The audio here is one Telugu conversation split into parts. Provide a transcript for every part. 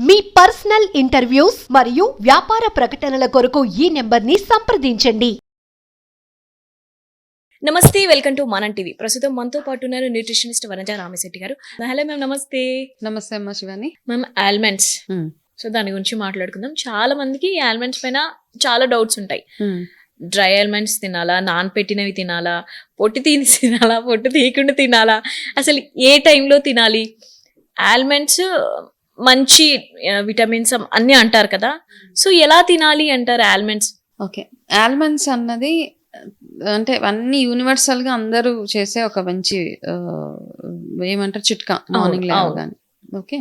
మీ పర్సనల్ ఇంటర్వ్యూస్ మరియు వ్యాపార ప్రకటనల కొరకు ఈ నెంబర్ని సంప్రదించండి. నమస్తే, వెల్కమ్ టు మనం టీవీ. ప్రస్తుతం మనతో పాటు ఉన్నారు న్యూట్రిషనిస్ట్ వనజ రామశెట్టి గారు. హలో మ్యామ్, నమస్తే. నమస్తే అమ్మ శివాని. మ్యామ్, ఆల్మండ్స్, సో దాని గురించి మాట్లాడుకుందాం. చాలా మందికి ఆల్మండ్స్ పైన చాలా డౌట్స్ ఉంటాయి. డ్రై ఆల్మండ్స్ తినాలా, నానపెట్టినవి తినాలా, పొట్టు తీసి తినాలా, పొట్టు తీయకుండా తినాలా, అసలు ఏ టైంలో తినాలి? ఆల్మండ్స్ మంచి విటమిన్స్ అన్నీ అంటారు కదా, సో ఎలా తినాలి అంటారు ఆల్మండ్స్? ఓకే, ఆల్మండ్స్ అన్నది అంటే అన్ని యూనివర్సల్ గా అందరూ చేసే ఒక మంచి ఏమంటారు చిట్కా మార్నింగ్ లేవగానే. ఓకే,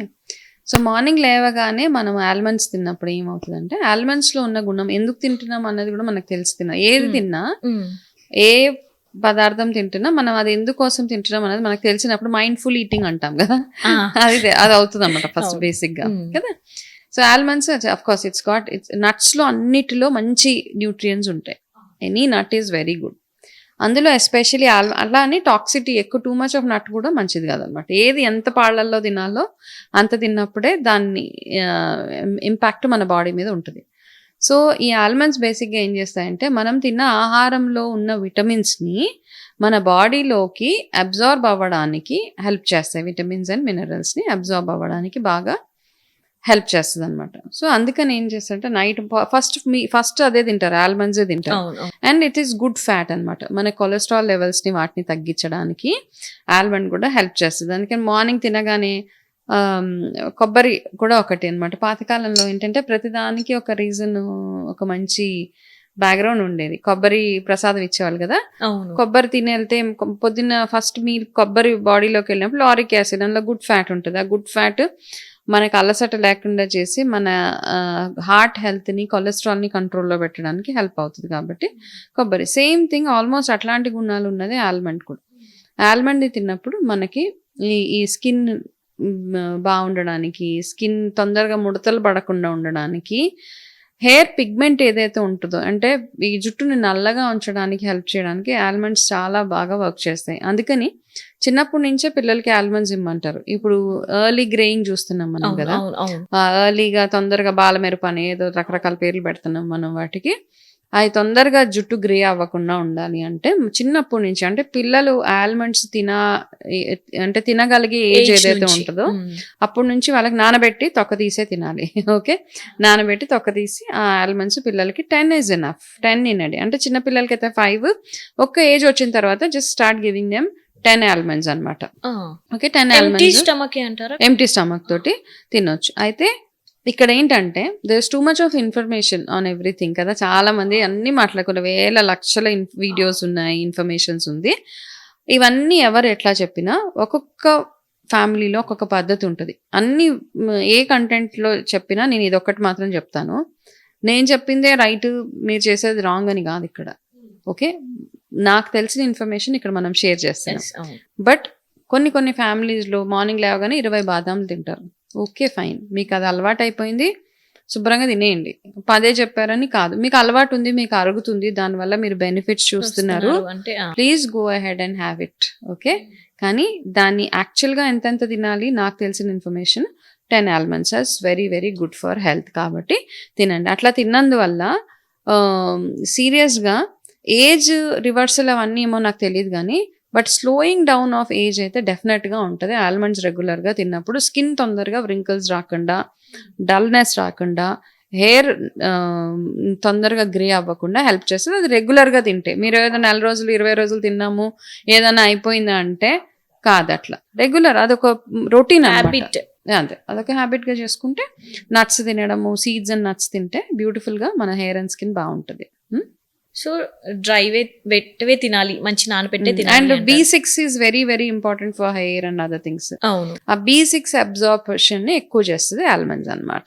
సో మార్నింగ్ లేవగానే మనం ఆల్మండ్స్ తిన్నప్పుడు ఏమవుతుందంటే ఆల్మండ్స్ లో ఉన్న గుణం, ఎందుకు తింటున్నాం అన్నది కూడా మనకు తెలుస్తున్నా. ఏది తిన్నా, ఏ పదార్థం తింటున్నా మనం అది ఎందుకోసం తింటున్నాం అనేది మనకు తెలిసినప్పుడు మైండ్ఫుల్ ఈటింగ్ అంటాం కదా, అది అవుతుంది అన్నమాట ఫస్ట్ బేసిక్ గా కదా. So almonds of course it's nuts లో అన్నిటిలో మంచి న్యూట్రియన్స్ ఉంటాయి. Any nut is very good. అందులో ఎస్పెషలీ అలా అని టాక్సిటీ ఎక్కువ, టూ మచ్ ఆఫ్ నట్ కూడా మంచిది కాదనమాట. ఏది ఎంత పాళ్ళల్లో తినాలో అంత తిన్నప్పుడే దాన్ని ఇంపాక్ట్ మన బాడీ మీద ఉంటుంది. సో ఈ ఆల్మండ్స్ బేసిక్గా ఏం చేస్తాయంటే మనం తిన్న ఆహారంలో ఉన్న విటమిన్స్ని మన బాడీలోకి అబ్జార్బ్ అవ్వడానికి హెల్ప్ చేస్తాయి. విటమిన్స్ అండ్ మినరల్స్ని అబ్జార్బ్ అవ్వడానికి బాగా హెల్ప్ చేస్తుంది అనమాట. సో అందుకని ఏం చేస్తారంటే నైట్ ఫస్ట్ అదే తింటారు, ఆల్మండ్సే తింటారు. And it is good fat అనమాట. మన కొలెస్ట్రాల్ లెవెల్స్ని వాటిని తగ్గించడానికి ఆల్మండ్ కూడా హెల్ప్ చేస్తుంది. అందుకని మార్నింగ్ తినగానే కొబ్బరి కూడా ఒకటి అనమాట. పాతకాలంలో ఏంటంటే ప్రతిదానికి ఒక రీజన్, ఒక మంచి బ్యాక్గ్రౌండ్ ఉండేది. కొబ్బరి ప్రసాదం ఇచ్చేవాళ్ళు కదా, కొబ్బరి తిని వెళ్తే పొద్దున్న ఫస్ట్ మీరు కొబ్బరి బాడీలోకి వెళ్ళినప్పుడు లారిక్ యాసిడ్, అందులో గుడ్ ఫ్యాట్ ఉంటుంది. ఆ గుడ్ ఫ్యాట్ మనకు అలసట లేకుండా చేసి మన హార్ట్ హెల్త్ని, కొలెస్ట్రాల్ని కంట్రోల్లో పెట్టడానికి హెల్ప్ అవుతుంది. కాబట్టి కొబ్బరి సేమ్ థింగ్, ఆల్మోస్ట్ అట్లాంటి గుణాలు ఉన్నది ఆల్మండ్ కూడా. ఆల్మండ్ని తిన్నప్పుడు మనకి ఈ స్కిన్ బాగుండడానికి, స్కిన్ తొందరగా ముడతలు పడకుండా ఉండడానికి, హెయిర్ పిగ్మెంట్ ఏదైతే ఉంటుందో అంటే ఈ జుట్టుని నల్లగా ఉంచడానికి హెల్ప్ చేయడానికి ఆల్మండ్స్ చాలా బాగా వర్క్ చేస్తాయి. అందుకని చిన్నప్పటి నుంచే పిల్లలకి ఆల్మండ్స్ ఇమ్మంటారు. ఇప్పుడు ఎర్లీ గ్రేయింగ్ చూస్తున్నాం మనం కదా, ఎర్లీగా తొందరగా బాలమెరుపు అని ఏదో రకరకాల పేర్లు పెడుతున్నాం మనం వాటికి. అవి తొందరగా జుట్టు గ్రే అవ్వకుండా ఉండాలి అంటే చిన్నప్పటి నుంచి, అంటే పిల్లలు ఆల్మండ్స్ అంటే తినగలిగే ఏజ్ ఏదైతే ఉంటుందో అప్పటి నుంచి వాళ్ళకి నానబెట్టి తొక్క తీసే తినాలి. ఓకే, నానబెట్టి తొక్క తీసి ఆ ఆల్మండ్స్ పిల్లలకి 10 ఈజ్ ఎనఫ్. 10 తినండి. అంటే చిన్న పిల్లలకి అయితే 5, ఒక్క ఏజ్ వచ్చిన తర్వాత just start giving them 10 almonds అనమాట. ఓకే, 10 ఆల్మండ్స్ ఎంప్టీ స్టమక్ తోటి తినొచ్చు. అయితే ఇక్కడ ఏంటంటే there is too much of information on everything కదా. చాలా మంది అన్ని మాట్లాడుకున్న వేల లక్షల వీడియోస్ ఉన్నాయి, ఇన్ఫర్మేషన్స్ ఉంది. ఇవన్నీ ఎవరు ఎట్లా చెప్పినా ఒక్కొక్క ఫ్యామిలీలో ఒక్కొక్క పద్ధతి ఉంటుంది. అన్ని ఏ కంటెంట్లో చెప్పినా నేను ఇదొక్కటి మాత్రం చెప్తాను, నేను చెప్పిందే రైట్, మీరు చేసేది రాంగ్ అని కాదు ఇక్కడ. ఓకే, నాకు తెలిసిన ఇన్ఫర్మేషన్ ఇక్కడ మనం షేర్ చేస్తాం. బట్ కొన్ని ఫ్యామిలీస్లో మార్నింగ్ లేవగానే 20 బాదాంలు తింటారు. ఓకే ఫైన్, మీకు అది అలవాటు అయిపోయింది, శుభ్రంగా తినేయండి. పదే చెప్పారని కాదు, మీకు అలవాటు ఉంది, మీకు అరుగుతుంది, దానివల్ల మీరు బెనిఫిట్స్ చూస్తున్నారు, please go ahead and have it. Okay, కానీ దాన్ని యాక్చువల్గా ఎంతెంత తినాలి, నాకు తెలిసిన information 10 almonds are very very good for health, కాబట్టి తినండి. అట్లా తిన్నందువల్ల సీరియస్గా ఏజ్ రివర్సల్ అవన్నీ ఏమో నాకు తెలియదు కానీ but slowing down of age అయితే డెఫినెట్గా ఉంటుంది. ఆల్మండ్స్ రెగ్యులర్గా తిన్నప్పుడు స్కిన్ తొందరగా వ్రింకిల్స్ రాకుండా, డల్నెస్ రాకుండా, హెయిర్ తొందరగా గ్రే అవ్వకుండా హెల్ప్ చేస్తుంది. అది రెగ్యులర్గా తింటే. మీరు ఏదైనా 4 రోజులు 20 రోజులు తిన్నాము ఏదైనా అయిపోయిందా అంటే కాదు, అట్లా రెగ్యులర్ అదొక రొటీన్ హ్యాబిట్. అదే అదొక హ్యాబిట్గా చేసుకుంటే నట్స్ తినడము, సీడ్స్ అండ్ నట్స్ తింటే బ్యూటిఫుల్గా మన హెయిర్ అండ్ స్కిన్ బాగుంటుంది. సో వెట్వే తినాలి, మంచి నానబెట్టే తినాలి. And B6 is very very important for hair and other things. అవును, ఆ B6 అబ్జార్ప్షన్ ని ఎక్కువ చేస్తుంది ఆల్మండ్స్ అన్నమాట.